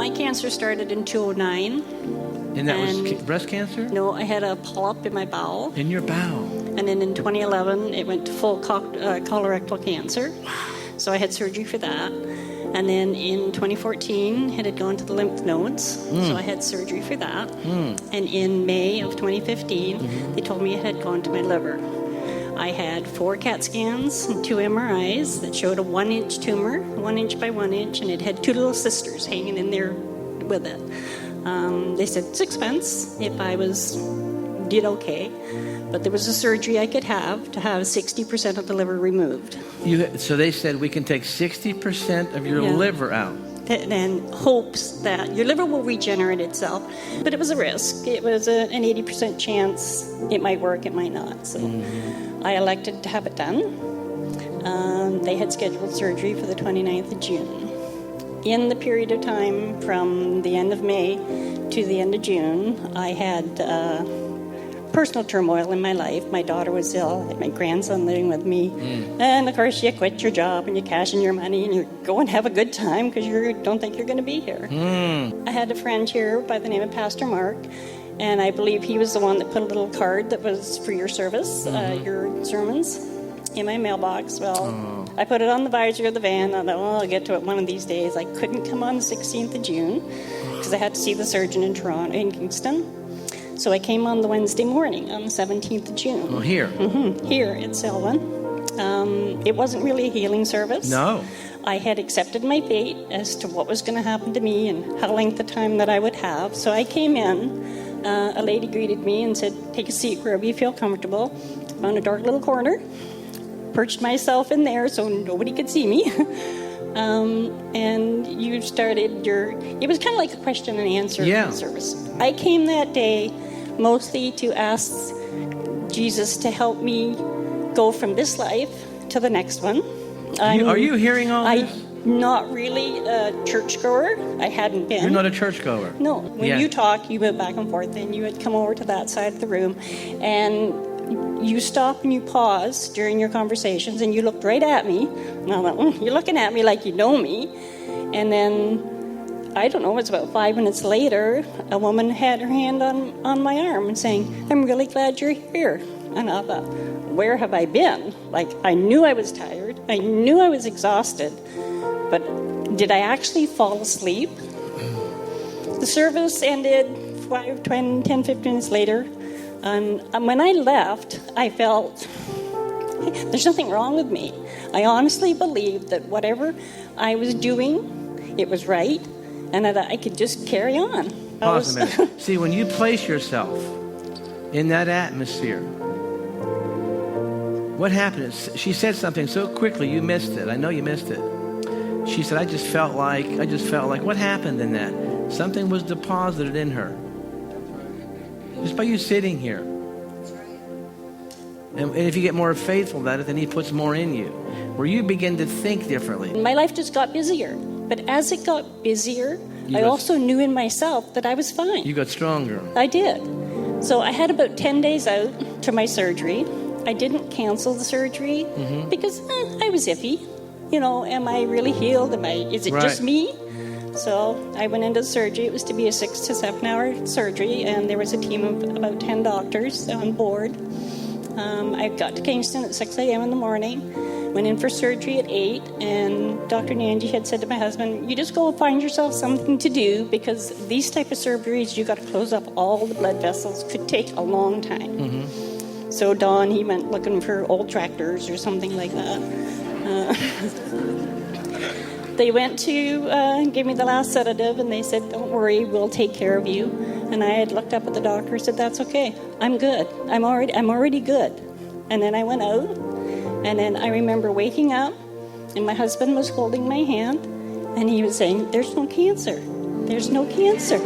My cancer started in 2009. And that was breast cancer? No, I had a polyp in my bowel. In your bowel? And then in 2011, it went to full colorectal cancer. Wow. So I had surgery for that. And then in 2014, it had gone to the lymph nodes. So I had surgery for that. And in May of 2015, they told me it had gone to my liver. I had 4 CAT scans and 2 MRIs that showed a 1-inch tumor, 1 inch by 1 inch, and it had 2 little sisters hanging in there with it. They said it's expense if I did okay, but there was a surgery I could have to have 60% of the liver removed. So they said we can take 60% of your liver out. And hopes that your liver will regenerate itself. But it was a risk. It was an 80% chance it might work, it might not. So I elected to have it done. They had scheduled surgery for the 29th of June. In the period of time from the end of May to the end of June, I had personal turmoil in my life. My daughter was ill. I had my grandson living with me. And, of course, you quit your job and you cash in your money and you go and have a good time because you don't think you're going to be here. I had a friend here by the name of Pastor Mark, and I believe he was the one that put a little card that was for your service, your sermons, in my mailbox. Well, I put it on the visor of the van. I thought, well, I'll get to it one of these days. I couldn't come on the 16th of June because I had to see the surgeon in Kingston. So I came on the Wednesday morning on the 17th of June. Well, here? Here at Selwyn. It wasn't really a healing service. No. I had accepted my fate as to what was going to happen to me and how length of time that I would have. So I came in. A lady greeted me and said, take a seat wherever you feel comfortable. Found a dark little corner. Perched myself in there so nobody could see me. And you started it was kind of like a question and answer service. I came that day mostly to ask Jesus to help me go from this life to the next one. Are you hearing all this? I'm not really a churchgoer. I hadn't been. You're not a churchgoer? No. When you talk, you went back and forth, and you would come over to that side of the room, and you stop and you pause during your conversations, and you looked right at me. And I thought, you're looking at me like you know me. And then, I don't know, it was about 5 minutes later, a woman had her hand on my arm and saying, I'm really glad you're here. And I thought, where have I been? Like, I knew I was tired. I knew I was exhausted. But did I actually fall asleep? The service ended 10, 15 minutes later. And when I left, I felt there's nothing wrong with me. I honestly believed that whatever I was doing, it was right, and that I could just carry on. Pause a minute. See, when you place yourself in that atmosphere, what happened? She said something so quickly, you missed it. I know you missed it. She said, I just felt like, what happened in that? Something was deposited in her. Just by you sitting here. And if you get more faithful about it, then he puts more in you. Where you begin to think differently. My life just got busier. But as it got busier, I also knew in myself that I was fine. You got stronger. I did. So I had about 10 days out to my surgery. I didn't cancel the surgery because I was iffy. You know, am I really healed? Is it just me? So I went into the surgery. It was to be a 6 to 7 hour surgery, and there was a team of about 10 doctors on board. I got to Kingston at 6 a.m. in the morning, went in for surgery at 8, and Dr. Nanji had said to my husband, you just go and find yourself something to do, because these type of surgeries, you got to close up all the blood vessels, could take a long time. So Don, he went looking for old tractors or something like that. They went to give me the last sedative, and they said, don't worry, we'll take care of you. And I had looked up at the doctor and said, that's okay. I'm good. I'm already good. And then I went out, and then I remember waking up, and my husband was holding my hand, and he was saying, there's no cancer. There's no cancer.